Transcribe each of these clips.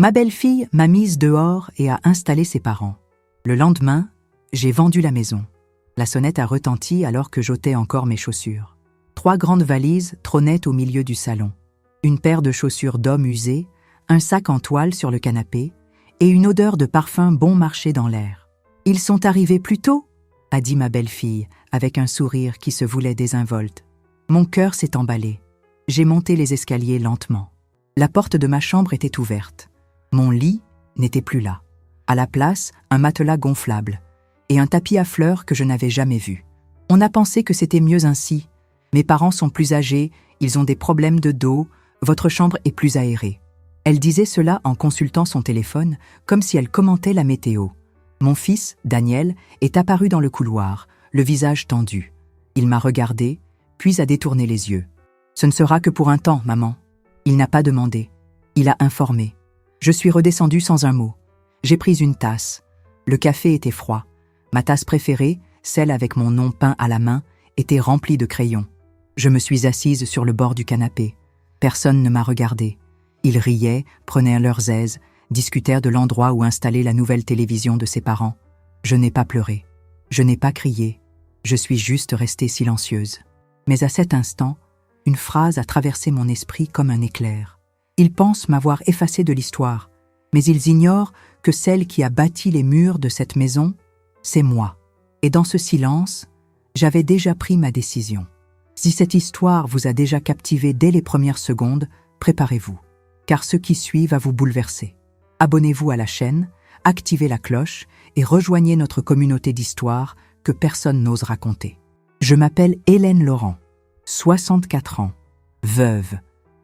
Ma belle-fille m'a mise dehors et a installé ses parents. Le lendemain, j'ai vendu la maison. La sonnette a retenti alors que j'ôtais encore mes chaussures. 3 grandes valises trônaient au milieu du salon. Une paire de chaussures d'homme usées, un sac en toile sur le canapé et une odeur de parfum bon marché dans l'air. « Ils sont arrivés plus tôt ?» a dit ma belle-fille avec un sourire qui se voulait désinvolte. Mon cœur s'est emballé. J'ai monté les escaliers lentement. La porte de ma chambre était ouverte. Mon lit n'était plus là. À la place, un matelas gonflable et un tapis à fleurs que je n'avais jamais vu. On a pensé que c'était mieux ainsi. Mes parents sont plus âgés, ils ont des problèmes de dos, votre chambre est plus aérée. Elle disait cela en consultant son téléphone, comme si elle commentait la météo. Mon fils, Daniel, est apparu dans le couloir, le visage tendu. Il m'a regardé, puis a détourné les yeux. « Ce ne sera que pour un temps, maman. » Il n'a pas demandé. Il a informé. Je suis redescendue sans un mot. J'ai pris une tasse. Le café était froid. Ma tasse préférée, celle avec mon nom peint à la main, était remplie de crayons. Je me suis assise sur le bord du canapé. Personne ne m'a regardé. Ils riaient, prenaient leurs aises, discutèrent de l'endroit où installer la nouvelle télévision de ses parents. Je n'ai pas pleuré. Je n'ai pas crié. Je suis juste restée silencieuse. Mais à cet instant, une phrase a traversé mon esprit comme un éclair. Ils pensent m'avoir effacée de l'histoire, mais ils ignorent que celle qui a bâti les murs de cette maison, c'est moi. Et dans ce silence, j'avais déjà pris ma décision. Si cette histoire vous a déjà captivé dès les premières secondes, préparez-vous, car ce qui suit va vous bouleverser. Abonnez-vous à la chaîne, activez la cloche et rejoignez notre communauté d'histoires que personne n'ose raconter. Je m'appelle Hélène Laurent, 64 ans, veuve,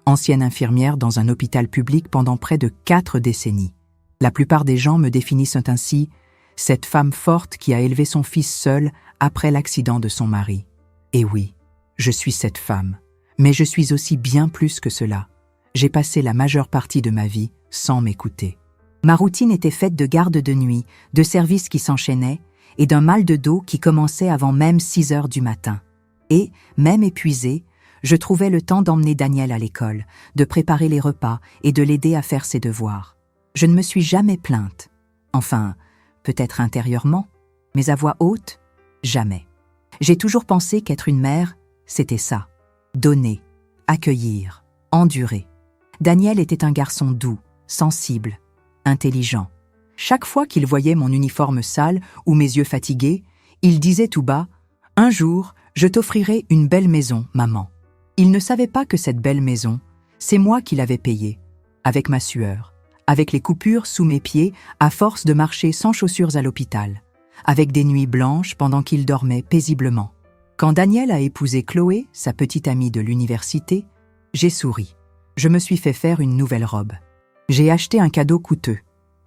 ancienne infirmière dans un hôpital public pendant près de 4 décennies. La plupart des gens me définissent ainsi, cette femme forte qui a élevé son fils seule après l'accident de son mari. Et oui, je suis cette femme, mais je suis aussi bien plus que cela. J'ai passé la majeure partie de ma vie sans m'écouter. Ma routine était faite de gardes de nuit, de services qui s'enchaînaient et d'un mal de dos qui commençait avant même 6 heures du matin. Et, même épuisée, je trouvais le temps d'emmener Daniel à l'école, de préparer les repas et de l'aider à faire ses devoirs. Je ne me suis jamais plainte. Enfin, peut-être intérieurement, mais à voix haute, jamais. J'ai toujours pensé qu'être une mère, c'était ça. Donner, accueillir, endurer. Daniel était un garçon doux, sensible, intelligent. Chaque fois qu'il voyait mon uniforme sale ou mes yeux fatigués, il disait tout bas « Un jour, je t'offrirai une belle maison, maman. » Il ne savait pas que cette belle maison, c'est moi qui l'avais payée, avec ma sueur, avec les coupures sous mes pieds à force de marcher sans chaussures à l'hôpital, avec des nuits blanches pendant qu'il dormait paisiblement. Quand Daniel a épousé Chloé, sa petite amie de l'université, j'ai souri. Je me suis fait faire une nouvelle robe. J'ai acheté un cadeau coûteux.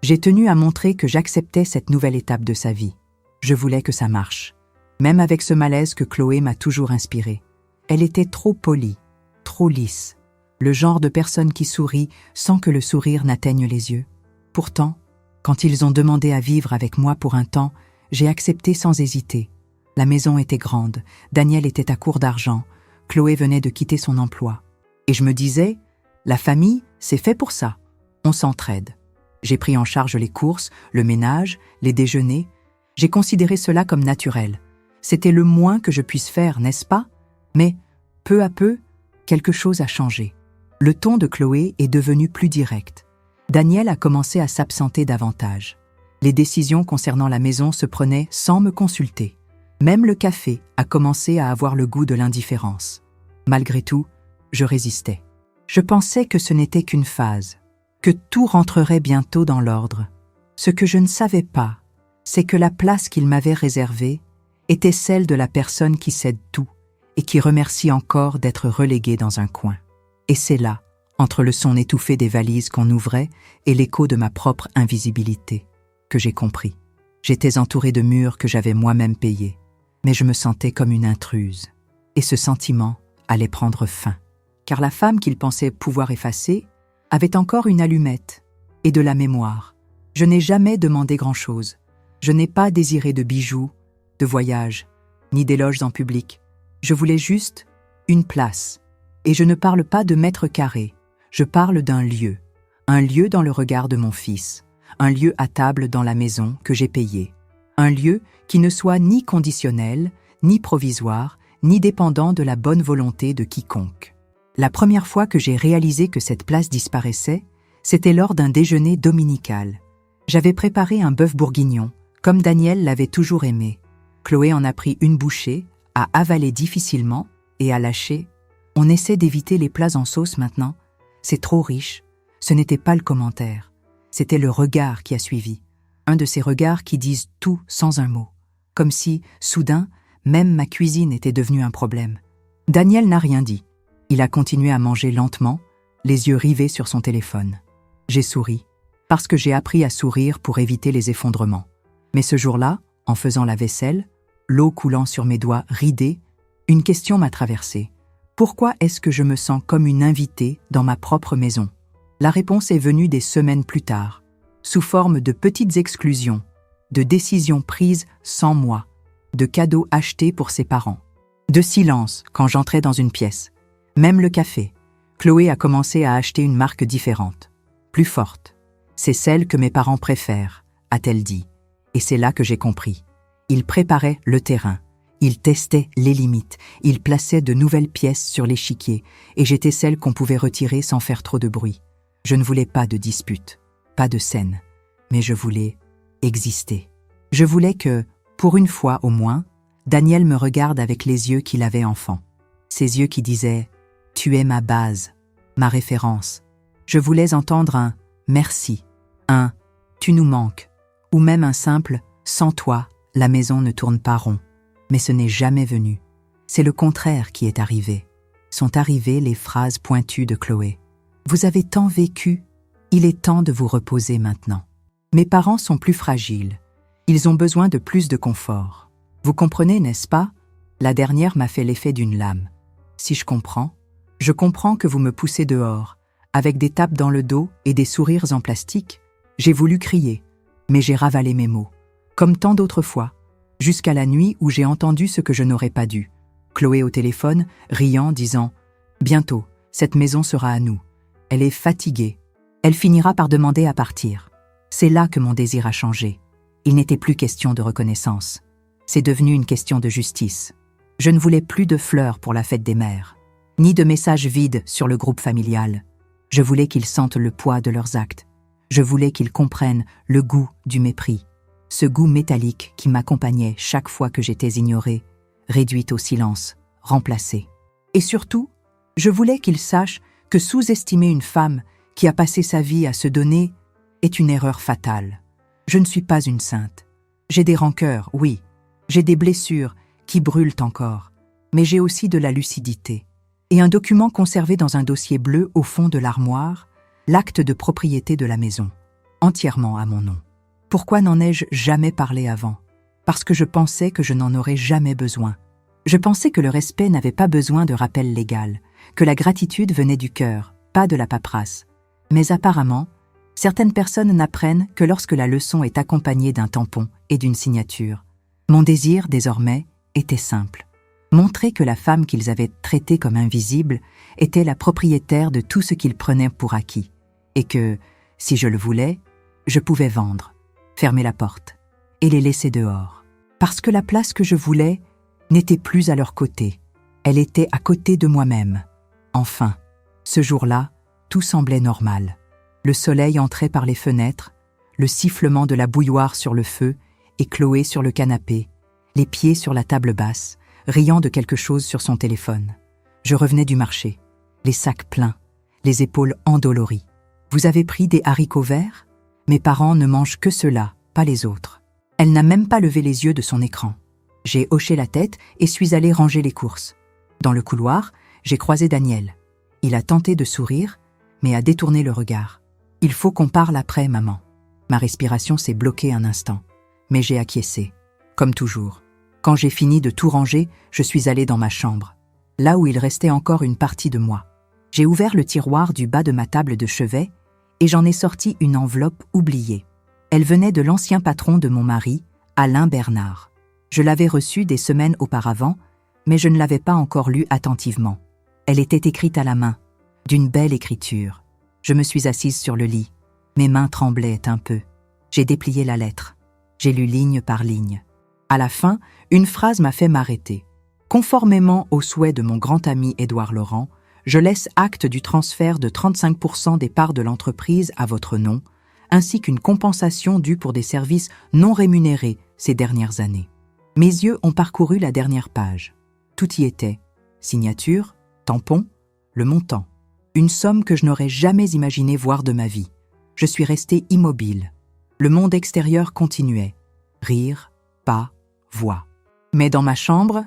J'ai tenu à montrer que j'acceptais cette nouvelle étape de sa vie. Je voulais que ça marche, même avec ce malaise que Chloé m'a toujours inspiré. Elle était trop polie, trop lisse, le genre de personne qui sourit sans que le sourire n'atteigne les yeux. Pourtant, quand ils ont demandé à vivre avec moi pour un temps, j'ai accepté sans hésiter. La maison était grande, Daniel était à court d'argent, Chloé venait de quitter son emploi. Et je me disais, la famille, c'est fait pour ça. On s'entraide. J'ai pris en charge les courses, le ménage, les déjeuners. J'ai considéré cela comme naturel. C'était le moins que je puisse faire, n'est-ce pas? Mais, peu à peu, quelque chose a changé. Le ton de Chloé est devenu plus direct. Daniel a commencé à s'absenter davantage. Les décisions concernant la maison se prenaient sans me consulter. Même le café a commencé à avoir le goût de l'indifférence. Malgré tout, je résistais. Je pensais que ce n'était qu'une phase, que tout rentrerait bientôt dans l'ordre. Ce que je ne savais pas, c'est que la place qu'il m'avait réservée était celle de la personne qui cède tout et qui remercie encore d'être reléguée dans un coin. Et c'est là, entre le son étouffé des valises qu'on ouvrait et l'écho de ma propre invisibilité, que j'ai compris. J'étais entourée de murs que j'avais moi-même payés, mais je me sentais comme une intruse. Et ce sentiment allait prendre fin, car la femme qu'il pensait pouvoir effacer avait encore une allumette et de la mémoire. Je n'ai jamais demandé grand-chose. Je n'ai pas désiré de bijoux, de voyages, ni d'éloges en public. Je voulais juste une place. Et je ne parle pas de mètres carrés, je parle d'un lieu. un lieu dans le regard de mon fils, un lieu à table dans la maison que j'ai payé, un lieu qui ne soit ni conditionnel, ni provisoire, ni dépendant de la bonne volonté de quiconque. La première fois que j'ai réalisé que cette place disparaissait, c'était lors d'un déjeuner dominical. J'avais préparé un bœuf bourguignon, comme Daniel l'avait toujours aimé. Chloé en a pris une bouchée, a avalé difficilement et a lâché. On essaie d'éviter les plats en sauce maintenant. C'est trop riche. Ce n'était pas le commentaire. C'était le regard qui a suivi. Un de ces regards qui disent tout sans un mot. Comme si, soudain, même ma cuisine était devenue un problème. Daniel n'a rien dit. Il a continué à manger lentement, les yeux rivés sur son téléphone. J'ai souri, parce que j'ai appris à sourire pour éviter les effondrements. Mais ce jour-là, en faisant la vaisselle, l'eau coulant sur mes doigts ridés, une question m'a traversée. Pourquoi est-ce que je me sens comme une invitée dans ma propre maison? La réponse est venue des semaines plus tard, sous forme de petites exclusions, de décisions prises sans moi, de cadeaux achetés pour ses parents, de silence quand j'entrais dans une pièce. Même le café. Chloé a commencé à acheter une marque différente, plus forte. C'est celle que mes parents préfèrent, a-t-elle dit. Et c'est là que j'ai compris. Ils préparaient le terrain. Ils testaient les limites. Ils plaçaient de nouvelles pièces sur l'échiquier. Et j'étais celle qu'on pouvait retirer sans faire trop de bruit. Je ne voulais pas de dispute, pas de scène. Mais je voulais exister. Je voulais que, pour une fois au moins, Daniel me regarde avec les yeux qu'il avait enfant. Ces yeux qui disaient « Tu es ma base, ma référence ». Je voulais entendre un « merci », un « tu nous manques », ou même un simple « sans toi, la maison ne tourne pas rond ». Mais ce n'est jamais venu. C'est le contraire qui est arrivé. Sont arrivées les phrases pointues de Chloé. « Vous avez tant vécu, il est temps de vous reposer maintenant. » Mes parents sont plus fragiles. Ils ont besoin de plus de confort. Vous comprenez, n'est-ce pas? La dernière m'a fait l'effet d'une lame. Si je comprends que vous me poussez dehors, avec des tapes dans le dos et des sourires en plastique. J'ai voulu crier, mais j'ai ravalé mes mots, comme tant d'autres fois, jusqu'à la nuit où j'ai entendu ce que je n'aurais pas dû. Chloé au téléphone, riant, disant « Bientôt, cette maison sera à nous. Elle est fatiguée. Elle finira par demander à partir. » C'est là que mon désir a changé. Il n'était plus question de reconnaissance. C'est devenu une question de justice. Je ne voulais plus de fleurs pour la fête des mères, ni de messages vides sur le groupe familial. Je voulais qu'ils sentent le poids de leurs actes. Je voulais qu'ils comprennent le goût du mépris, ce goût métallique qui m'accompagnait chaque fois que j'étais ignorée, réduite au silence, remplacée. Et surtout, je voulais qu'ils sachent que sous-estimer une femme qui a passé sa vie à se donner est une erreur fatale. Je ne suis pas une sainte. J'ai des rancœurs, oui. J'ai des blessures qui brûlent encore. Mais j'ai aussi de la lucidité. Et un document conservé dans un dossier bleu au fond de l'armoire, l'acte de propriété de la maison, entièrement à mon nom. Pourquoi n'en ai-je jamais parlé avant? Parce que je pensais que je n'en aurais jamais besoin. Je pensais que le respect n'avait pas besoin de rappel légal, que la gratitude venait du cœur, pas de la paperasse. Mais apparemment, certaines personnes n'apprennent que lorsque la leçon est accompagnée d'un tampon et d'une signature. Mon désir, désormais, était simple. Montrer que la femme qu'ils avaient traitée comme invisible était la propriétaire de tout ce qu'ils prenaient pour acquis, et que, si je le voulais, je pouvais vendre, fermer la porte, et les laisser dehors. Parce que la place que je voulais n'était plus à leur côté, elle était à côté de moi-même. Enfin, ce jour-là, tout semblait normal. Le soleil entrait par les fenêtres, le sifflement de la bouilloire sur le feu et Chloé sur le canapé, les pieds sur la table basse, riant de quelque chose sur son téléphone. Je revenais du marché, les sacs pleins, les épaules endolories. « Vous avez pris des haricots verts? Mes parents ne mangent que cela, pas les autres. » Elle n'a même pas levé les yeux de son écran. J'ai hoché la tête et suis allée ranger les courses. Dans le couloir, j'ai croisé Daniel. Il a tenté de sourire, mais a détourné le regard. « Il faut qu'on parle après, maman. » Ma respiration s'est bloquée un instant, mais j'ai acquiescé, comme toujours. Quand j'ai fini de tout ranger, je suis allée dans ma chambre, là où il restait encore une partie de moi. J'ai ouvert le tiroir du bas de ma table de chevet et j'en ai sorti une enveloppe oubliée. Elle venait de l'ancien patron de mon mari, Alain Bernard. Je l'avais reçue des semaines auparavant, mais je ne l'avais pas encore lue attentivement. Elle était écrite à la main, d'une belle écriture. Je me suis assise sur le lit. Mes mains tremblaient un peu. J'ai déplié la lettre. J'ai lu ligne par ligne. À la fin, une phrase m'a fait m'arrêter. Conformément au souhait de mon grand ami Édouard Laurent, je laisse acte du transfert de 35% des parts de l'entreprise à votre nom, ainsi qu'une compensation due pour des services non rémunérés ces dernières années. Mes yeux ont parcouru la dernière page. Tout y était. Signature, tampon, le montant. Une somme que je n'aurais jamais imaginé voir de ma vie. Je suis restée immobile. Le monde extérieur continuait. Rire, pas, voix. Mais dans ma chambre,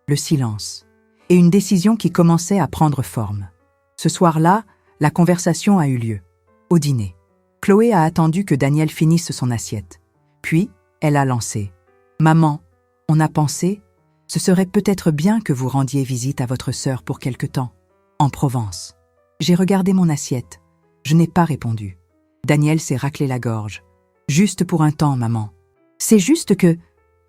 le silence. Et une décision qui commençait à prendre forme. Ce soir-là, la conversation a eu lieu. Au dîner. Chloé a attendu que Daniel finisse son assiette. Puis, elle a lancé. « Maman, on a pensé, ce serait peut-être bien que vous rendiez visite à votre sœur pour quelque temps, en Provence. » J'ai regardé mon assiette. Je n'ai pas répondu. Daniel s'est raclé la gorge. « Juste pour un temps, maman. C'est juste que,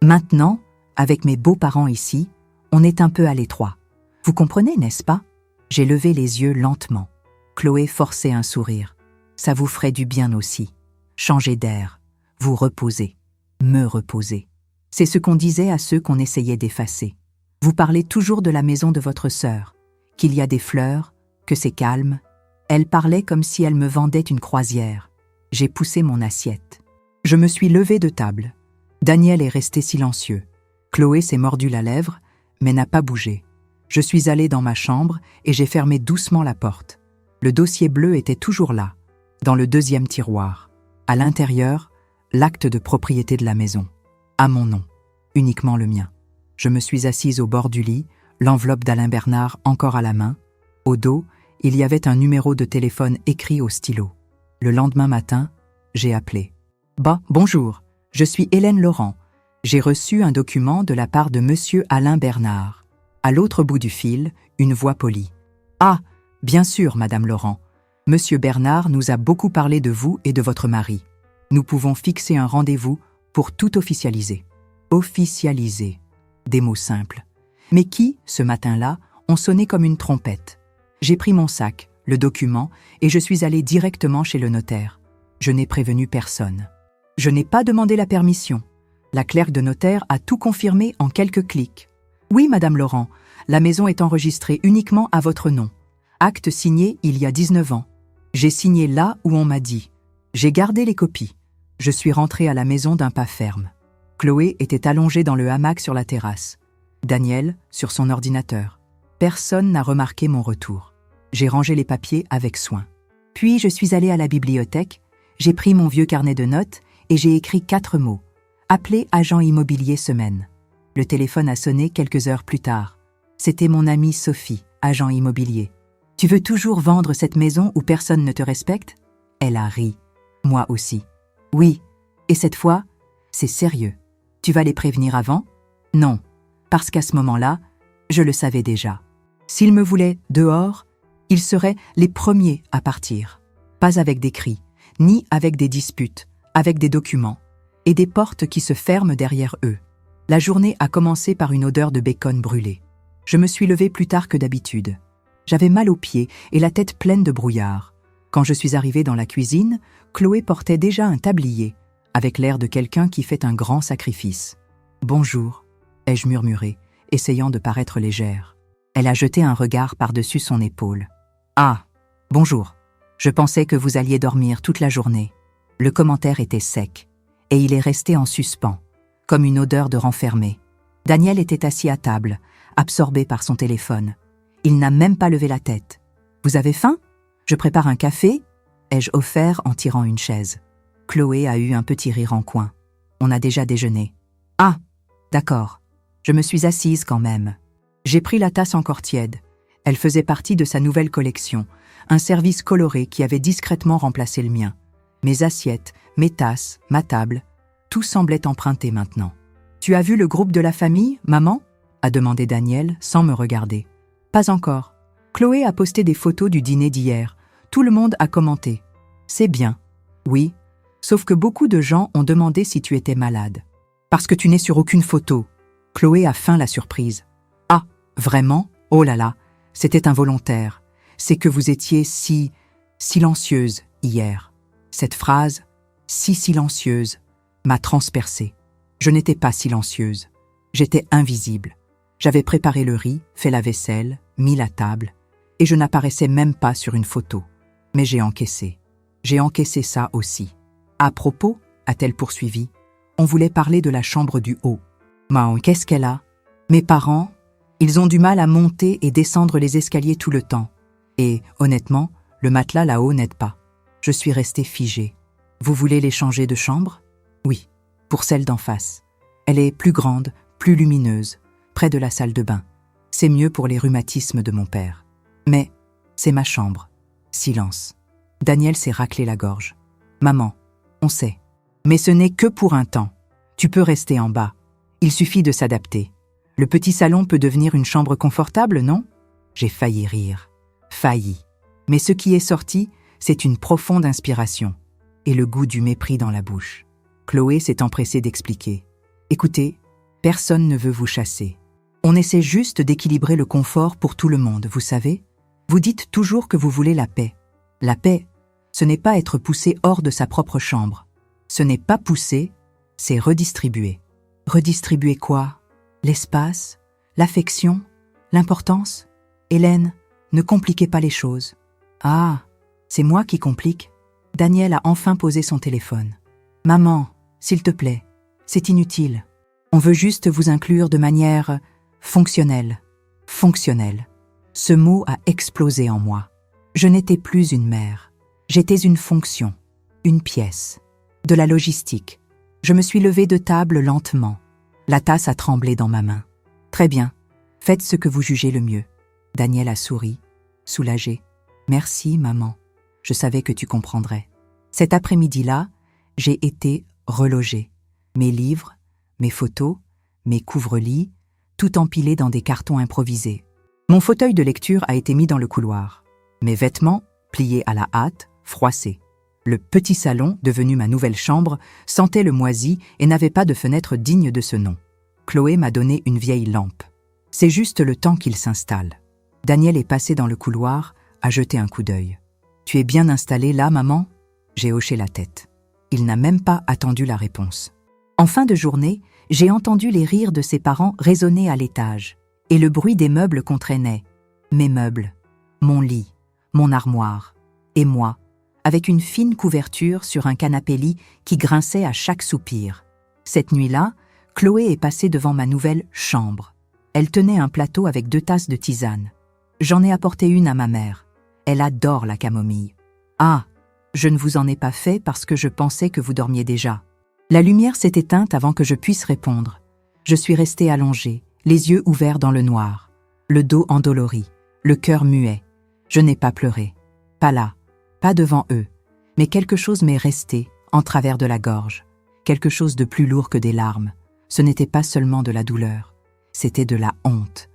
maintenant, avec mes beaux-parents ici, on est un peu à l'étroit. Vous comprenez, n'est-ce pas ?» J'ai levé les yeux lentement. Chloé forçait un sourire. « Ça vous ferait du bien aussi. Changer d'air, vous reposer, me reposer. » C'est ce qu'on disait à ceux qu'on essayait d'effacer. Vous parlez toujours de la maison de votre sœur, qu'il y a des fleurs, que c'est calme. Elle parlait comme si elle me vendait une croisière. J'ai poussé mon assiette. Je me suis levée de table. Daniel est resté silencieux. Chloé s'est mordu la lèvre, mais n'a pas bougé. Je suis allée dans ma chambre et j'ai fermé doucement la porte. Le dossier bleu était toujours là, dans le deuxième tiroir. À l'intérieur, l'acte de propriété de la maison. À mon nom, uniquement le mien. Je me suis assise au bord du lit, l'enveloppe d'Alain Bernard encore à la main. Au dos, il y avait un numéro de téléphone écrit au stylo. Le lendemain matin, j'ai appelé. « Bonjour, je suis Hélène Laurent. J'ai reçu un document de la part de Monsieur Alain Bernard. » À l'autre bout du fil, une voix polie. « Ah, bien sûr, Madame Laurent. Monsieur Bernard nous a beaucoup parlé de vous et de votre mari. Nous pouvons fixer un rendez-vous pour tout officialiser. » Officialiser. Des mots simples. Mais qui, ce matin-là, ont sonné comme une trompette. J'ai pris mon sac, le document, et je suis allée directement chez le notaire. Je n'ai prévenu personne. Je n'ai pas demandé la permission. La clerc de notaire a tout confirmé en quelques clics. « Oui, Madame Laurent, la maison est enregistrée uniquement à votre nom. Acte signé il y a 19 ans. J'ai signé là où on m'a dit. J'ai gardé les copies. Je suis rentrée à la maison d'un pas ferme. » Chloé était allongée dans le hamac sur la terrasse. Daniel, sur son ordinateur. Personne n'a remarqué mon retour. J'ai rangé les papiers avec soin. Puis je suis allée à la bibliothèque, j'ai pris mon vieux carnet de notes et j'ai écrit 4 mots. Appelé agent immobilier semaine. Le téléphone a sonné quelques heures plus tard. C'était mon amie Sophie, agent immobilier. « Tu veux toujours vendre cette maison où personne ne te respecte ?» Elle a ri. Moi aussi. « Oui. Et cette fois, c'est sérieux. Tu vas les prévenir avant ? » Non. Parce qu'à ce moment-là, je le savais déjà. S'ils me voulaient dehors, ils seraient les premiers à partir. Pas avec des cris, ni avec des disputes, avec des documents, et des portes qui se ferment derrière eux. La journée a commencé par une odeur de bacon brûlé. Je me suis levée plus tard que d'habitude. J'avais mal aux pieds et la tête pleine de brouillard. Quand je suis arrivée dans la cuisine, Chloé portait déjà un tablier, avec l'air de quelqu'un qui fait un grand sacrifice. « Bonjour », ai-je murmuré, essayant de paraître légère. Elle a jeté un regard par-dessus son épaule. « Ah, bonjour. Je pensais que vous alliez dormir toute la journée. » Le commentaire était sec, et il est resté en suspens, comme une odeur de renfermé. Daniel était assis à table, absorbé par son téléphone. Il n'a même pas levé la tête. « Vous avez faim ? Je prépare un café ?» ai-je offert en tirant une chaise. Chloé a eu un petit rire en coin. On a déjà déjeuné. « Ah, d'accord. Je me suis assise quand même. » J'ai pris la tasse encore tiède. Elle faisait partie de sa nouvelle collection, un service coloré qui avait discrètement remplacé le mien. Mes assiettes, mes tasses, ma table, tout semblait emprunté maintenant. « Tu as vu le groupe de la famille, maman ?» a demandé Daniel sans me regarder. « Pas encore. Chloé a posté des photos du dîner d'hier. Tout le monde a commenté. C'est bien. Oui, sauf que beaucoup de gens ont demandé si tu étais malade. Parce que tu n'es sur aucune photo. » Chloé a feint la surprise. « Ah, vraiment ? Oh là là, c'était involontaire. C'est que vous étiez si silencieuse hier. Cette phrase, si silencieuse, m'a transpercée. Je n'étais pas silencieuse. J'étais invisible. J'avais préparé le riz, fait la vaisselle, mis la table, et je n'apparaissais même pas sur une photo. Mais j'ai encaissé. J'ai encaissé ça aussi. À propos, a-t-elle poursuivi, on voulait parler de la chambre du haut. Mais qu'est-ce qu'elle a? Mes parents, ils ont du mal à monter et descendre les escaliers tout le temps. Et, honnêtement, le matelas là-haut n'aide pas. Je suis restée figée. Vous voulez les changer de chambre? Oui, pour celle d'en face. Elle est plus grande, plus lumineuse, près de la salle de bain. C'est mieux pour les rhumatismes de mon père. Mais c'est ma chambre. Silence. Daniel s'est raclé la gorge. Maman, on sait. Mais ce n'est que pour un temps. Tu peux rester en bas. Il suffit de s'adapter. Le petit salon peut devenir une chambre confortable, non? J'ai failli rire. Failli. Mais ce qui est sorti, c'est une profonde inspiration et le goût du mépris dans la bouche. Chloé s'est empressée d'expliquer. Écoutez, personne ne veut vous chasser. On essaie juste d'équilibrer le confort pour tout le monde, vous savez? Vous dites toujours que vous voulez la paix. La paix, ce n'est pas être poussé hors de sa propre chambre. Ce n'est pas pousser, c'est redistribuer. Redistribuer quoi? L'espace? L'affection? L'importance? Hélène, ne compliquez pas les choses. Ah, c'est moi qui complique. Daniel a enfin posé son téléphone. Maman, s'il te plaît, c'est inutile. On veut juste vous inclure de manière fonctionnelle. Fonctionnelle. Ce mot a explosé en moi. Je n'étais plus une mère. J'étais une fonction, une pièce, de la logistique. Je me suis levée de table lentement. La tasse a tremblé dans ma main. Très bien, faites ce que vous jugez le mieux. Daniel a souri, soulagé. Merci, maman. Je savais que tu comprendrais. Cet après-midi-là, j'ai été relogée. Mes livres, mes photos, mes couvre-lits, tout empilé dans des cartons improvisés. Mon fauteuil de lecture a été mis dans le couloir. Mes vêtements, pliés à la hâte, froissés. Le petit salon, devenu ma nouvelle chambre, sentait le moisi et n'avait pas de fenêtre digne de ce nom. Chloé m'a donné une vieille lampe. C'est juste le temps qu'il s'installe. Daniel est passé dans le couloir, a jeté un coup d'œil. « Tu es bien installée là, maman ?» J'ai hoché la tête. Il n'a même pas attendu la réponse. En fin de journée, j'ai entendu les rires de ses parents résonner à l'étage, et le bruit des meubles qu'on traînait. Mes meubles, mon lit, mon armoire, et moi, avec une fine couverture sur un canapé-lit qui grinçait à chaque soupir. Cette nuit-là, Chloé est passée devant ma nouvelle chambre. Elle tenait un plateau avec 2 tasses de tisane. J'en ai apporté une à ma mère. Elle adore la camomille. Ah, je ne vous en ai pas fait parce que je pensais que vous dormiez déjà. La lumière s'est éteinte avant que je puisse répondre. Je suis restée allongée, les yeux ouverts dans le noir, le dos endolori, le cœur muet. Je n'ai pas pleuré. Pas là, pas devant eux. Mais quelque chose m'est resté, en travers de la gorge. Quelque chose de plus lourd que des larmes. Ce n'était pas seulement de la douleur. C'était de la honte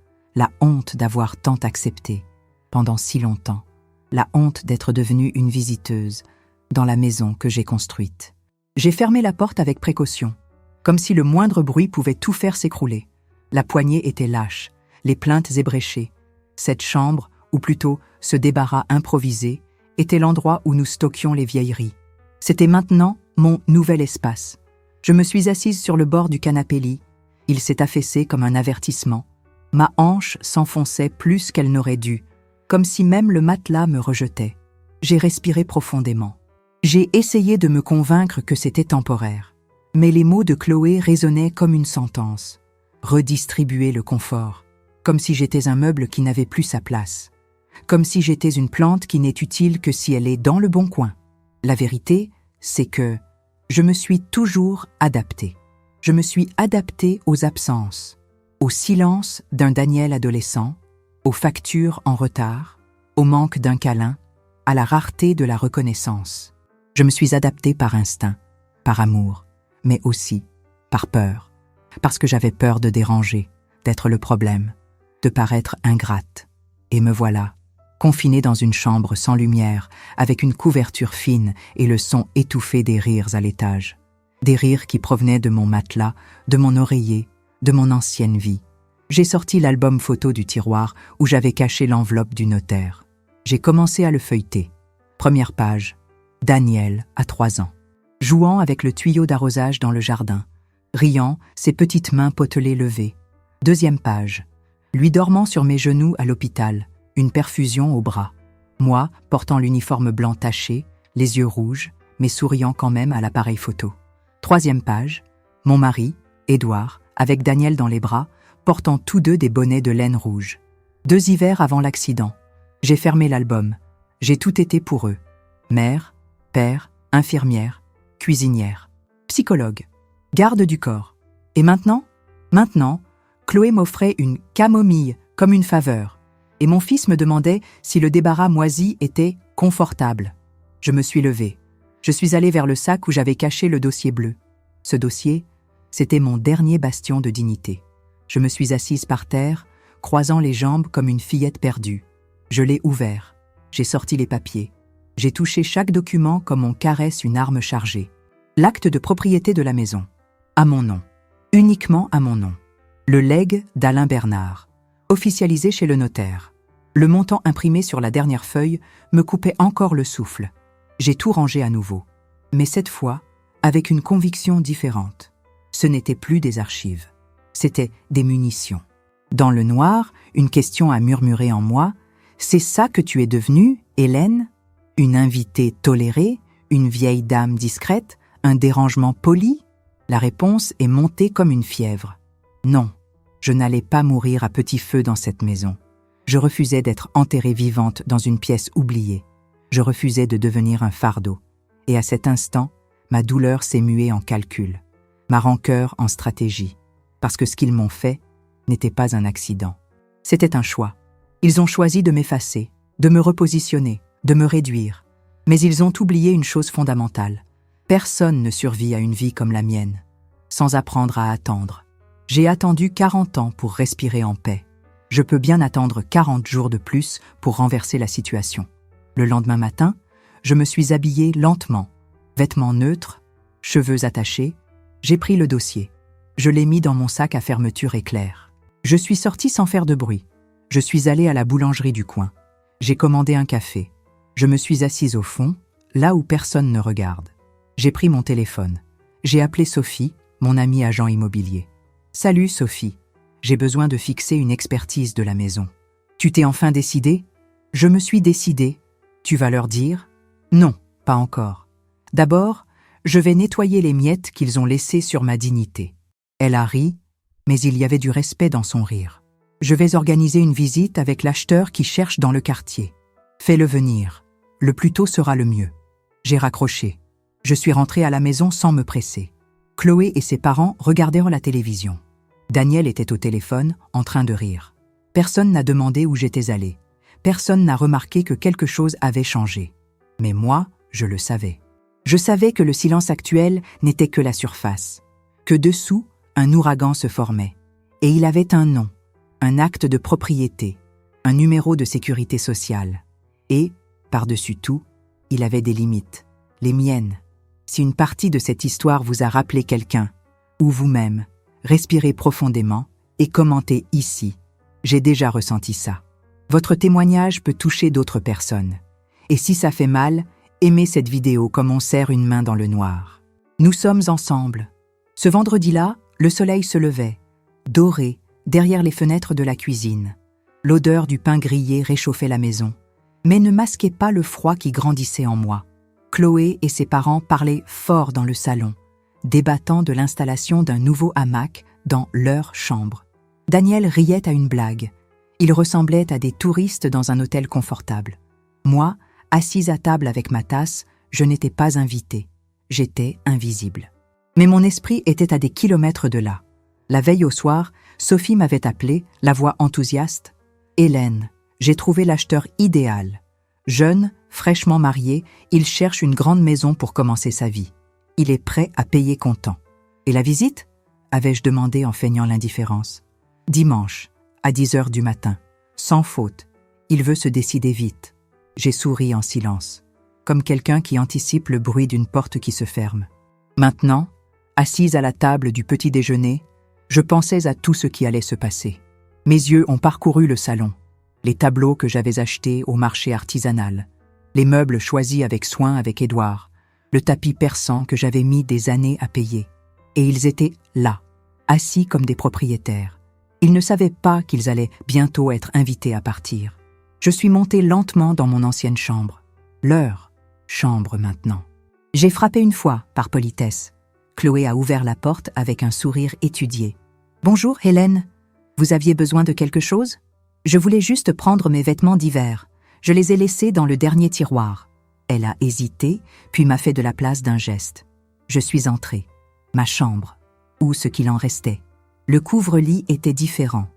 d'avoir tant accepté, pendant si longtemps. La honte d'être devenue une visiteuse dans la maison que j'ai construite. J'ai fermé la porte avec précaution, comme si le moindre bruit pouvait tout faire s'écrouler. La poignée était lâche, les plaintes ébréchées. Cette chambre, ou plutôt ce débarras improvisé, était l'endroit où nous stockions les vieilleries. C'était maintenant mon nouvel espace. Je me suis assise sur le bord du canapé-lit. Il s'est affaissé comme un avertissement. Ma hanche s'enfonçait plus qu'elle n'aurait dû, comme si même le matelas me rejetait. J'ai respiré profondément. J'ai essayé de me convaincre que c'était temporaire. Mais les mots de Chloé résonnaient comme une sentence. Redistribuer le confort. Comme si j'étais un meuble qui n'avait plus sa place. Comme si j'étais une plante qui n'est utile que si elle est dans le bon coin. La vérité, c'est que je me suis toujours adaptée. Je me suis adaptée aux absences, au silence d'un Daniel adolescent, aux factures en retard, au manque d'un câlin, à la rareté de la reconnaissance. Je me suis adaptée par instinct, par amour, mais aussi par peur. Parce que j'avais peur de déranger, d'être le problème, de paraître ingrate. Et me voilà, confinée dans une chambre sans lumière, avec une couverture fine et le son étouffé des rires à l'étage. Des rires qui provenaient de mon matelas, de mon oreiller, de mon ancienne vie. J'ai sorti l'album photo du tiroir où j'avais caché l'enveloppe du notaire. J'ai commencé à le feuilleter. Première page. Daniel, à 3 ans. Jouant avec le tuyau d'arrosage dans le jardin. Riant, ses petites mains potelées levées. Deuxième page. Lui dormant sur mes genoux à l'hôpital, une perfusion au bras. Moi, portant l'uniforme blanc taché, les yeux rouges, mais souriant quand même à l'appareil photo. Troisième page. Mon mari, Édouard, avec Daniel dans les bras, portant tous deux des bonnets de laine rouge. 2 hivers avant l'accident. J'ai fermé l'album. J'ai tout été pour eux. Mère, père, infirmière, cuisinière, psychologue, garde du corps. Et maintenant, Chloé m'offrait une camomille comme une faveur. Et mon fils me demandait si le débarras moisi était confortable. Je me suis levée. Je suis allée vers le sac où j'avais caché le dossier bleu. Ce dossier, c'était mon dernier bastion de dignité. Je me suis assise par terre, croisant les jambes comme une fillette perdue. Je l'ai ouvert. J'ai sorti les papiers. J'ai touché chaque document comme on caresse une arme chargée. L'acte de propriété de la maison. À mon nom. Uniquement à mon nom. Le legs d'Alain Bernard. Officialisé chez le notaire. Le montant imprimé sur la dernière feuille me coupait encore le souffle. J'ai tout rangé à nouveau. Mais cette fois, avec une conviction différente. Ce n'était plus des archives. C'était des munitions. Dans le noir, une question a murmuré en moi. C'est ça que tu es devenue, Hélène ? Une invitée tolérée, une vieille dame discrète, un dérangement poli ? La réponse est montée comme une fièvre. Non, je n'allais pas mourir à petit feu dans cette maison. Je refusais d'être enterrée vivante dans une pièce oubliée. Je refusais de devenir un fardeau. Et à cet instant, ma douleur s'est muée en calcul, ma rancœur en stratégie, parce que ce qu'ils m'ont fait n'était pas un accident. C'était un choix. Ils ont choisi de m'effacer, de me repositionner, de me réduire. Mais ils ont oublié une chose fondamentale. Personne ne survit à une vie comme la mienne, sans apprendre à attendre. J'ai attendu 40 ans pour respirer en paix. Je peux bien attendre 40 jours de plus pour renverser la situation. Le lendemain matin, je me suis habillée lentement, vêtements neutres, cheveux attachés. J'ai pris le dossier. Je l'ai mis dans mon sac à fermeture éclair. Je suis sortie sans faire de bruit. Je suis allée à la boulangerie du coin. J'ai commandé un café. Je me suis assise au fond, là où personne ne regarde. J'ai pris mon téléphone. J'ai appelé Sophie, mon amie agent immobilier. « Salut Sophie, j'ai besoin de fixer une expertise de la maison. Tu t'es enfin décidée ? » « Je me suis décidée. Tu vas leur dire ? » ?»« Non, pas encore. D'abord, je vais nettoyer les miettes qu'ils ont laissées sur ma dignité. » Elle a ri, mais il y avait du respect dans son rire. « Je vais organiser une visite avec l'acheteur qui cherche dans le quartier. Fais-le venir. Le plus tôt sera le mieux. » J'ai raccroché. Je suis rentrée à la maison sans me presser. Chloé et ses parents regardèrent la télévision. Daniel était au téléphone, en train de rire. Personne n'a demandé où j'étais allée. Personne n'a remarqué que quelque chose avait changé. Mais moi, je le savais. Je savais que le silence actuel n'était que la surface, que dessous, un ouragan se formait. Et il avait un nom, un acte de propriété, un numéro de sécurité sociale. Et, par-dessus tout, il avait des limites, les miennes. Si une partie de cette histoire vous a rappelé quelqu'un, ou vous-même, respirez profondément et commentez ici. J'ai déjà ressenti ça. Votre témoignage peut toucher d'autres personnes. Et si ça fait mal, aimez cette vidéo comme on serre une main dans le noir. Nous sommes ensemble. Ce vendredi-là, le soleil se levait, doré, derrière les fenêtres de la cuisine. L'odeur du pain grillé réchauffait la maison, mais ne masquait pas le froid qui grandissait en moi. Chloé et ses parents parlaient fort dans le salon, débattant de l'installation d'un nouveau hamac dans leur chambre. Daniel riait à une blague. Il ressemblait à des touristes dans un hôtel confortable. Moi, assise à table avec ma tasse, je n'étais pas invitée. J'étais invisible. Mais mon esprit était à des kilomètres de là. La veille au soir, Sophie m'avait appelée, la voix enthousiaste. « Hélène, j'ai trouvé l'acheteur idéal. Jeune, fraîchement marié, il cherche une grande maison pour commencer sa vie. Il est prêt à payer comptant. » « Et la visite ?» avais-je demandé en feignant l'indifférence. « Dimanche, à 10h du matin, sans faute. Il veut se décider vite. » J'ai souri en silence, comme quelqu'un qui anticipe le bruit d'une porte qui se ferme. Maintenant, assise à la table du petit déjeuner, je pensais à tout ce qui allait se passer. Mes yeux ont parcouru le salon, les tableaux que j'avais achetés au marché artisanal, Les meubles choisis avec soin avec Édouard, le tapis persan que j'avais mis des années à payer. Et ils étaient là, assis comme des propriétaires. Ils ne savaient pas qu'ils allaient bientôt être invités à partir. Je suis montée lentement dans mon ancienne chambre. Leur chambre maintenant. J'ai frappé une fois, par politesse. Chloé a ouvert la porte avec un sourire étudié. « Bonjour, Hélène. Vous aviez besoin de quelque chose ? Je voulais juste prendre mes vêtements d'hiver. Je les ai laissés dans le dernier tiroir. » Elle a hésité, puis m'a fait de la place d'un geste. Je suis entrée. Ma chambre, ou ce qu'il en restait. Le couvre-lit était différent.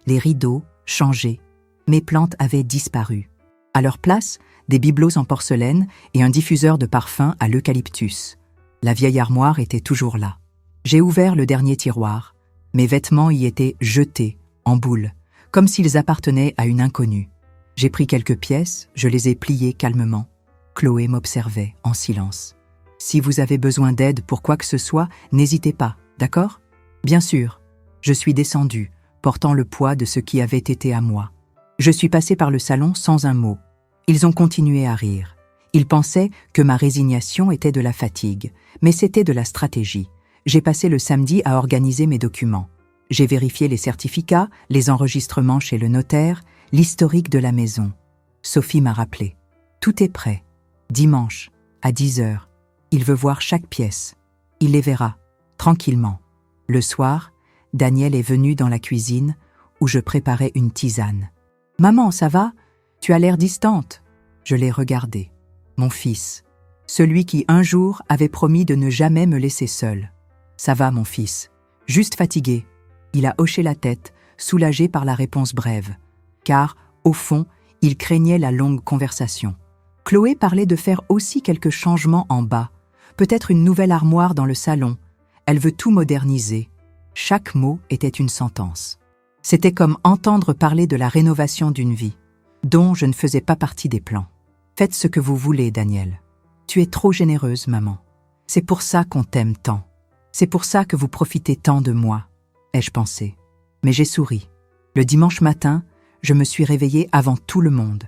Les rideaux, changés. Mes plantes avaient disparu. À leur place, des bibelots en porcelaine et un diffuseur de parfum à l'eucalyptus. La vieille armoire était toujours là. J'ai ouvert le dernier tiroir. Mes vêtements y étaient jetés, en boule, comme s'ils appartenaient à une inconnue. J'ai pris quelques pièces, je les ai pliées calmement. Chloé m'observait en silence. « Si vous avez besoin d'aide pour quoi que ce soit, n'hésitez pas, d'accord ? » Bien sûr. Je suis descendue, portant le poids de ce qui avait été à moi. Je suis passée par le salon sans un mot. Ils ont continué à rire. Ils pensaient que ma résignation était de la fatigue, mais c'était de la stratégie. J'ai passé le samedi à organiser mes documents. J'ai vérifié les certificats, les enregistrements chez le notaire, l'historique de la maison. Sophie m'a rappelé. Tout est prêt. Dimanche, à 10h. Il veut voir chaque pièce. Il les verra, tranquillement. Le soir, Daniel est venu dans la cuisine où je préparais une tisane. « Maman, ça va ? Tu as l'air distante. » Je l'ai regardé. Mon fils, celui qui un jour avait promis de ne jamais me laisser seul. « Ça va, mon fils. Juste fatigué. » Il a hoché la tête, soulagé par la réponse brève. Car, au fond, il craignait la longue conversation. Chloé parlait de faire aussi quelques changements en bas, peut-être une nouvelle armoire dans le salon. Elle veut tout moderniser. Chaque mot était une sentence. C'était comme entendre parler de la rénovation d'une vie, dont je ne faisais pas partie des plans. « Faites ce que vous voulez, Daniel. Tu es trop généreuse, maman. C'est pour ça qu'on t'aime tant. C'est pour ça que vous profitez tant de moi, » ai-je pensé. Mais j'ai souri. Le dimanche matin, je me suis réveillée avant tout le monde.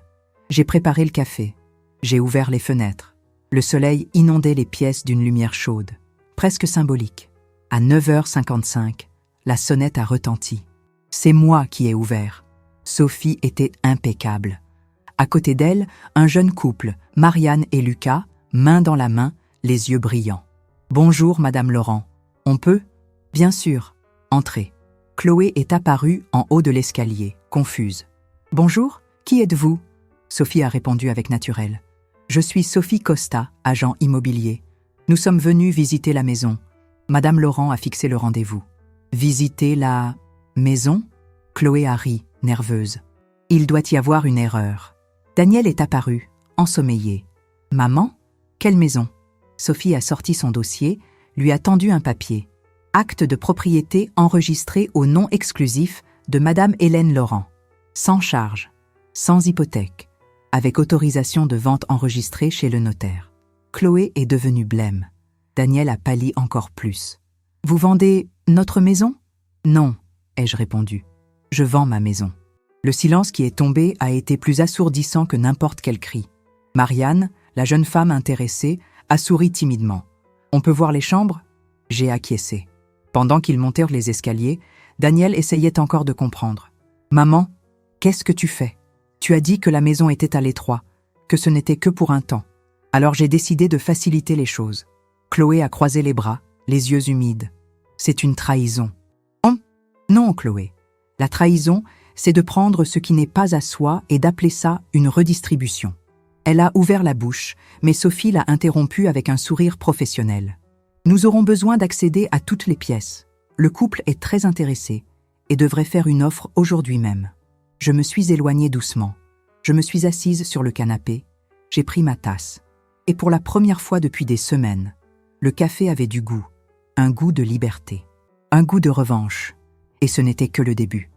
J'ai préparé le café. J'ai ouvert les fenêtres. Le soleil inondait les pièces d'une lumière chaude, presque symbolique. À 9h55, la sonnette a retenti. C'est moi qui ai ouvert. Sophie était impeccable. À côté d'elle, un jeune couple, Marianne et Lucas, main dans la main, les yeux brillants. « Bonjour, Madame Laurent. On peut ? » « Bien sûr. Entrez. » Chloé est apparue en haut de l'escalier, confuse. « Bonjour, qui êtes-vous » Sophie a répondu avec naturel. « Je suis Sophie Costa, agent immobilier. Nous sommes venus visiter la maison. Madame Laurent a fixé le rendez-vous. » « Visiter la maison ?» Chloé a ri, nerveuse. « Il doit y avoir une erreur. » Daniel est apparu, ensommeillé. « Maman ? Quelle maison ?» Sophie a sorti son dossier, lui a tendu un papier. Acte de propriété enregistré au nom exclusif de Madame Hélène Laurent. Sans charge, sans hypothèque, avec autorisation de vente enregistrée chez le notaire. Chloé est devenue blême. Daniel a pâli encore plus. « Vous vendez notre maison ?»« Non, » ai-je répondu. « Je vends ma maison. » Le silence qui est tombé a été plus assourdissant que n'importe quel cri. Marianne, la jeune femme intéressée, a souri timidement. « On peut voir les chambres ?» J'ai acquiescé. Pendant qu'ils montèrent les escaliers, Daniel essayait encore de comprendre. « Maman, qu'est-ce que tu fais ? Tu as dit que la maison était à l'étroit, que ce n'était que pour un temps. Alors j'ai décidé de faciliter les choses. » Chloé a croisé les bras, les yeux humides. « C'est une trahison. »« Oh, non, Chloé. La trahison, c'est de prendre ce qui n'est pas à soi et d'appeler ça une redistribution. » Elle a ouvert la bouche, mais Sophie l'a interrompue avec un sourire professionnel. « Nous aurons besoin d'accéder à toutes les pièces. Le couple est très intéressé et devrait faire une offre aujourd'hui même. » Je me suis éloignée doucement. Je me suis assise sur le canapé. J'ai pris ma tasse. Et pour la première fois depuis des semaines, le café avait du goût. Un goût de liberté. Un goût de revanche. Et ce n'était que le début.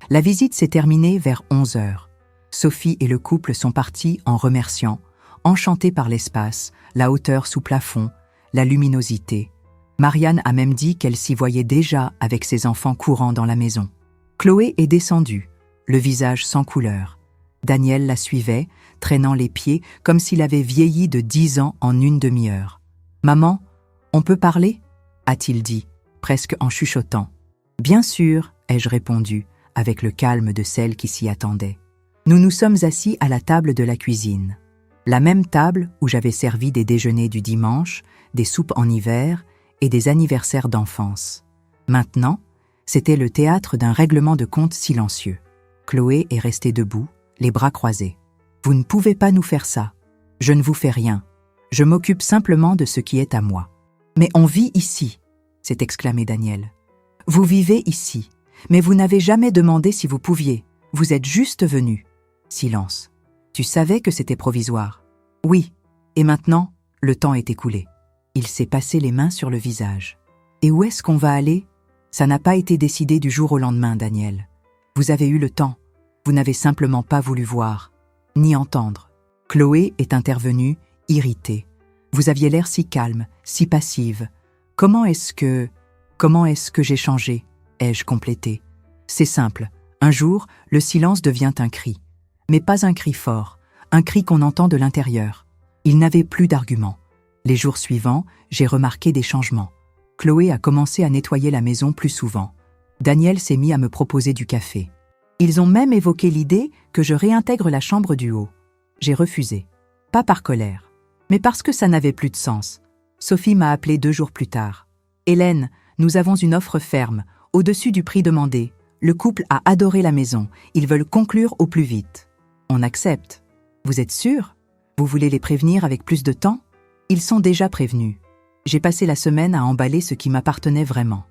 La visite s'est terminée vers 11h. Sophie et le couple sont partis en remerciant, enchantés par l'espace, la hauteur sous plafond, la luminosité. Marianne a même dit qu'elle s'y voyait déjà avec ses enfants courant dans la maison. Chloé est descendue, le visage sans couleur. Daniel la suivait, traînant les pieds comme s'il avait vieilli de 10 ans en une demi-heure. « Maman, on peut parler ?» a-t-il dit, presque en chuchotant. « Bien sûr, » ai-je répondu, avec le calme de celle qui s'y attendait. Nous nous sommes assis à la table de la cuisine. La même table où j'avais servi des déjeuners du dimanche, des soupes en hiver et des anniversaires d'enfance. Maintenant, c'était le théâtre d'un règlement de compte silencieux. Chloé est restée debout, les bras croisés. « Vous ne pouvez pas nous faire ça. Je ne vous fais rien. Je m'occupe simplement de ce qui est à moi. »« Mais on vit ici !» s'est exclamé Daniel. « Vous vivez ici, mais vous n'avez jamais demandé si vous pouviez. Vous êtes juste venu. » Silence. « Tu savais que c'était provisoire. »« Oui. Et maintenant, le temps est écoulé. » Il s'est passé les mains sur le visage. « Et où est-ce qu'on va aller ? Ça n'a pas été décidé du jour au lendemain, Daniel. Vous avez eu le temps. Vous n'avez simplement pas voulu voir, ni entendre. » Chloé est intervenue, irritée. « Vous aviez l'air si calme, si passive. Comment est-ce que j'ai changé ?» ai-je complété. « C'est simple. Un jour, le silence devient un cri. Mais pas un cri fort, un cri qu'on entend de l'intérieur. » Il n'avait plus d'arguments. Les jours suivants, j'ai remarqué des changements. Chloé a commencé à nettoyer la maison plus souvent. Daniel s'est mis à me proposer du café. Ils ont même évoqué l'idée que je réintègre la chambre du haut. J'ai refusé. Pas par colère, mais parce que ça n'avait plus de sens. Sophie m'a appelé 2 jours plus tard. « Hélène, nous avons une offre ferme, au-dessus du prix demandé. Le couple a adoré la maison. Ils veulent conclure au plus vite. » On accepte. Vous êtes sûr ? Vous voulez les prévenir avec plus de temps ? Ils sont déjà prévenus. J'ai passé la semaine à emballer ce qui m'appartenait vraiment.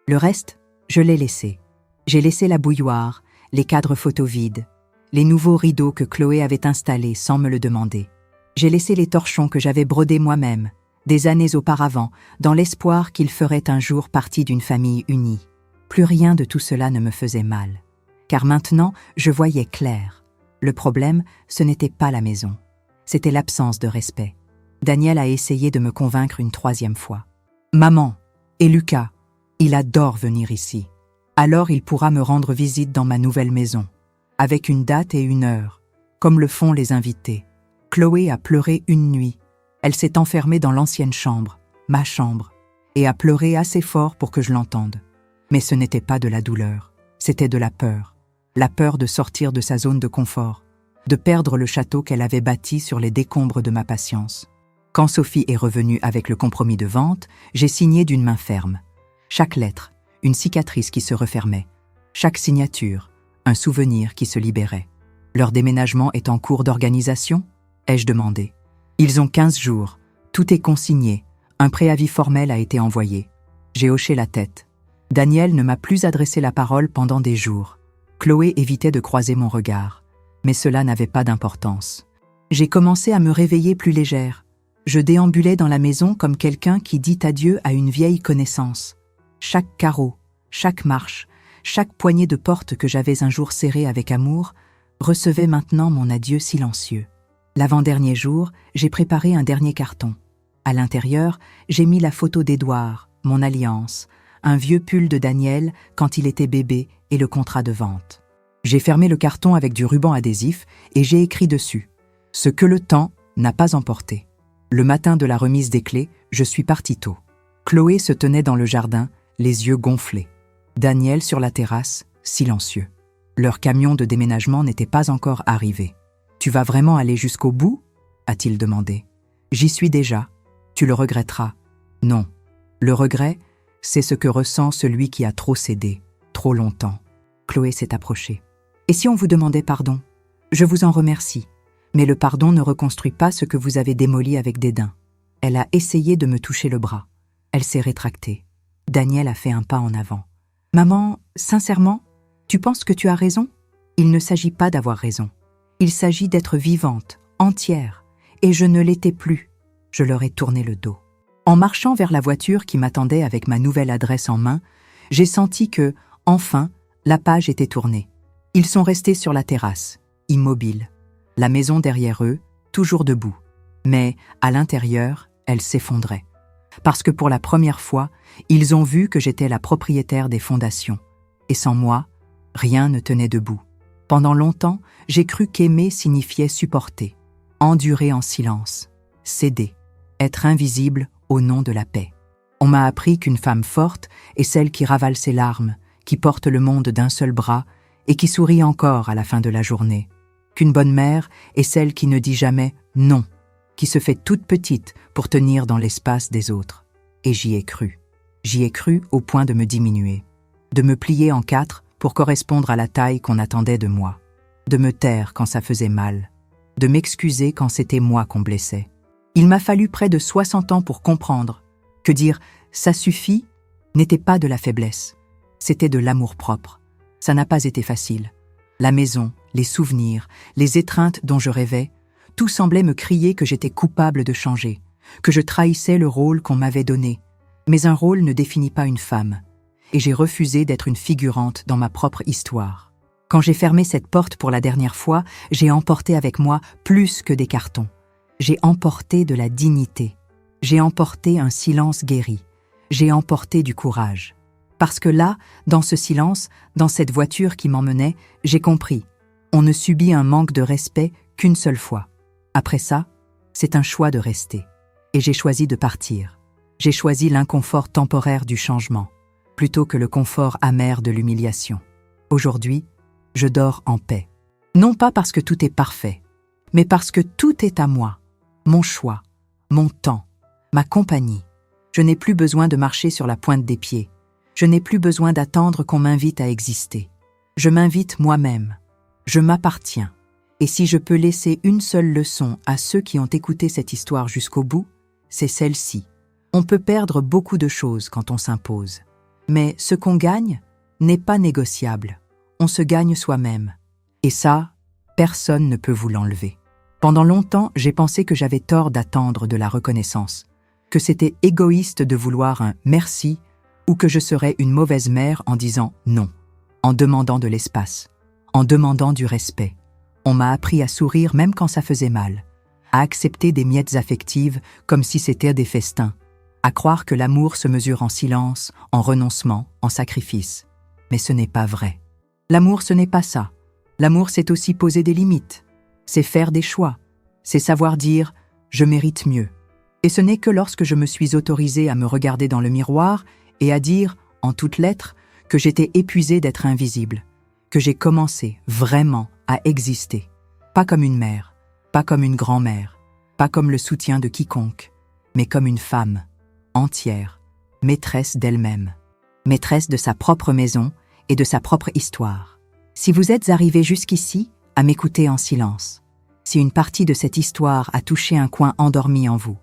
Le reste, je l'ai laissé. J'ai laissé la bouilloire, les cadres photos vides, les nouveaux rideaux que Chloé avait installés sans me le demander. J'ai laissé les torchons que j'avais brodés moi-même, des années auparavant, dans l'espoir qu'ils feraient un jour partie d'une famille unie. Plus rien de tout cela ne me faisait mal. Car maintenant, je voyais clair. Le problème, ce n'était pas la maison. C'était l'absence de respect. Daniel a essayé de me convaincre une 3e fois. « Maman, et Lucas, il adore venir ici. Alors il pourra me rendre visite dans ma nouvelle maison, avec une date et une heure, comme le font les invités. » Chloé a pleuré une nuit. Elle s'est enfermée dans l'ancienne chambre, ma chambre, et a pleuré assez fort pour que je l'entende. Mais ce n'était pas de la douleur, c'était de la peur de sortir de sa zone de confort, de perdre le château qu'elle avait bâti sur les décombres de ma patience. Quand Sophie est revenue avec le compromis de vente, j'ai signé d'une main ferme. Chaque lettre, une cicatrice qui se refermait. Chaque signature, un souvenir qui se libérait. Leur déménagement est en cours d'organisation ? Ai-je demandé. Ils ont 15 jours, tout est consigné, un préavis formel a été envoyé. J'ai hoché la tête. Daniel ne m'a plus adressé la parole pendant des jours. Chloé évitait de croiser mon regard, mais cela n'avait pas d'importance. J'ai commencé à me réveiller plus légère. Je déambulais dans la maison comme quelqu'un qui dit adieu à une vieille connaissance. Chaque carreau, chaque marche, chaque poignée de porte que j'avais un jour serrée avec amour, recevait maintenant mon adieu silencieux. L'avant-dernier jour, j'ai préparé un dernier carton. À l'intérieur, j'ai mis la photo d'Édouard, mon alliance, un vieux pull de Daniel quand il était bébé et le contrat de vente. J'ai fermé le carton avec du ruban adhésif et j'ai écrit dessus « Ce que le temps n'a pas emporté ». Le matin de la remise des clés, je suis parti tôt. Chloé se tenait dans le jardin, les yeux gonflés. Daniel sur la terrasse, silencieux. Leur camion de déménagement n'était pas encore arrivé. « Tu vas vraiment aller jusqu'au bout ?» a-t-il demandé. « J'y suis déjà. Tu le regretteras. » Non. Le regret, c'est ce que ressent celui qui a trop cédé, trop longtemps. Chloé s'est approchée. « Et si on vous demandait pardon ? Je vous en remercie. Mais le pardon ne reconstruit pas ce que vous avez démoli avec dédain. » Elle a essayé de me toucher le bras. Elle s'est rétractée. Daniel a fait un pas en avant. « Maman, sincèrement, tu penses que tu as raison ? Il ne s'agit pas d'avoir raison. Il s'agit d'être vivante, entière. Et je ne l'étais plus. » Je leur ai tourné le dos. En marchant vers la voiture qui m'attendait avec ma nouvelle adresse en main, j'ai senti que, enfin, la page était tournée. Ils sont restés sur la terrasse, immobiles. La maison derrière eux, toujours debout. Mais, à l'intérieur, elle s'effondrait. Parce que pour la première fois, ils ont vu que j'étais la propriétaire des fondations. Et sans moi, rien ne tenait debout. Pendant longtemps, j'ai cru qu'aimer signifiait supporter, endurer en silence, céder, être invisible au nom de la paix. On m'a appris qu'une femme forte est celle qui ravale ses larmes, qui porte le monde d'un seul bras et qui sourit encore à la fin de la journée. Qu'une bonne mère est celle qui ne dit jamais non, qui se fait toute petite pour tenir dans l'espace des autres. Et j'y ai cru. J'y ai cru au point de me diminuer, de me plier en quatre pour correspondre à la taille qu'on attendait de moi, de me taire quand ça faisait mal, de m'excuser quand c'était moi qu'on blessait. Il m'a fallu près de 60 ans pour comprendre que dire « ça suffit » n'était pas de la faiblesse, c'était de l'amour-propre. Ça n'a pas été facile. La maison, les souvenirs, les étreintes dont je rêvais, tout semblait me crier que j'étais coupable de changer, que je trahissais le rôle qu'on m'avait donné. Mais un rôle ne définit pas une femme, et j'ai refusé d'être une figurante dans ma propre histoire. Quand j'ai fermé cette porte pour la dernière fois, j'ai emporté avec moi plus que des cartons. J'ai emporté de la dignité. J'ai emporté un silence guéri. J'ai emporté du courage. Parce que là, dans ce silence, dans cette voiture qui m'emmenait, j'ai compris. On ne subit un manque de respect qu'une seule fois. Après ça, c'est un choix de rester. Et j'ai choisi de partir. J'ai choisi l'inconfort temporaire du changement, plutôt que le confort amer de l'humiliation. Aujourd'hui, je dors en paix. Non pas parce que tout est parfait, mais parce que tout est à moi. Mon choix, mon temps, ma compagnie. Je n'ai plus besoin de marcher sur la pointe des pieds. Je n'ai plus besoin d'attendre qu'on m'invite à exister. Je m'invite moi-même. Je m'appartiens. Et si je peux laisser une seule leçon à ceux qui ont écouté cette histoire jusqu'au bout, c'est celle-ci. On peut perdre beaucoup de choses quand on s'impose. Mais ce qu'on gagne n'est pas négociable. On se gagne soi-même. Et ça, personne ne peut vous l'enlever. Pendant longtemps, j'ai pensé que j'avais tort d'attendre de la reconnaissance, que c'était égoïste de vouloir un « merci » ou que je serais une mauvaise mère en disant « non », en demandant de l'espace, en demandant du respect. On m'a appris à sourire même quand ça faisait mal, à accepter des miettes affectives comme si c'était des festins, à croire que l'amour se mesure en silence, en renoncement, en sacrifice. Mais ce n'est pas vrai. L'amour, ce n'est pas ça. L'amour, c'est aussi poser des limites. C'est faire des choix. C'est savoir dire « je mérite mieux ». Et ce n'est que lorsque je me suis autorisée à me regarder dans le miroir et à dire, en toutes lettres, que j'étais épuisée d'être invisible, que j'ai commencé, vraiment, à exister. Pas comme une mère, pas comme une grand-mère, pas comme le soutien de quiconque, mais comme une femme, entière, maîtresse d'elle-même, maîtresse de sa propre maison et de sa propre histoire. Si vous êtes arrivé jusqu'ici, à m'écouter en silence, si une partie de cette histoire a touché un coin endormi en vous,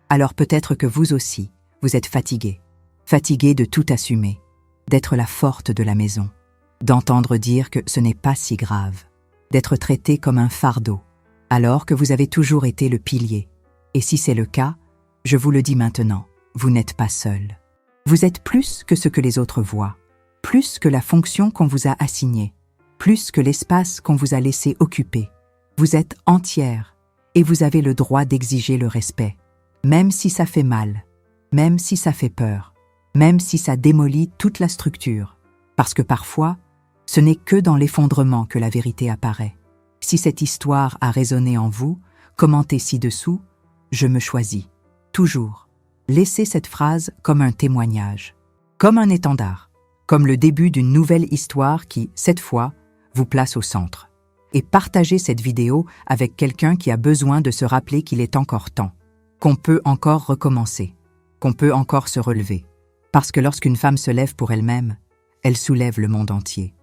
alors peut-être que vous aussi, vous êtes fatigué. Fatigué de tout assumer, d'être la forte de la maison, d'entendre dire que ce n'est pas si grave, d'être traité comme un fardeau, alors que vous avez toujours été le pilier. Et si c'est le cas, je vous le dis maintenant, vous n'êtes pas seul. Vous êtes plus que ce que les autres voient, plus que la fonction qu'on vous a assignée, plus que l'espace qu'on vous a laissé occuper. Vous êtes entière et vous avez le droit d'exiger le respect, même si ça fait mal, même si ça fait peur, même si ça démolit toute la structure, parce que parfois, ce n'est que dans l'effondrement que la vérité apparaît. Si cette histoire a résonné en vous, commentez ci-dessous « Je me choisis ». Toujours, laissez cette phrase comme un témoignage, comme un étendard, comme le début d'une nouvelle histoire qui, cette fois, vous place au centre. Et partagez cette vidéo avec quelqu'un qui a besoin de se rappeler qu'il est encore temps, qu'on peut encore recommencer, qu'on peut encore se relever. Parce que lorsqu'une femme se lève pour elle-même, elle soulève le monde entier.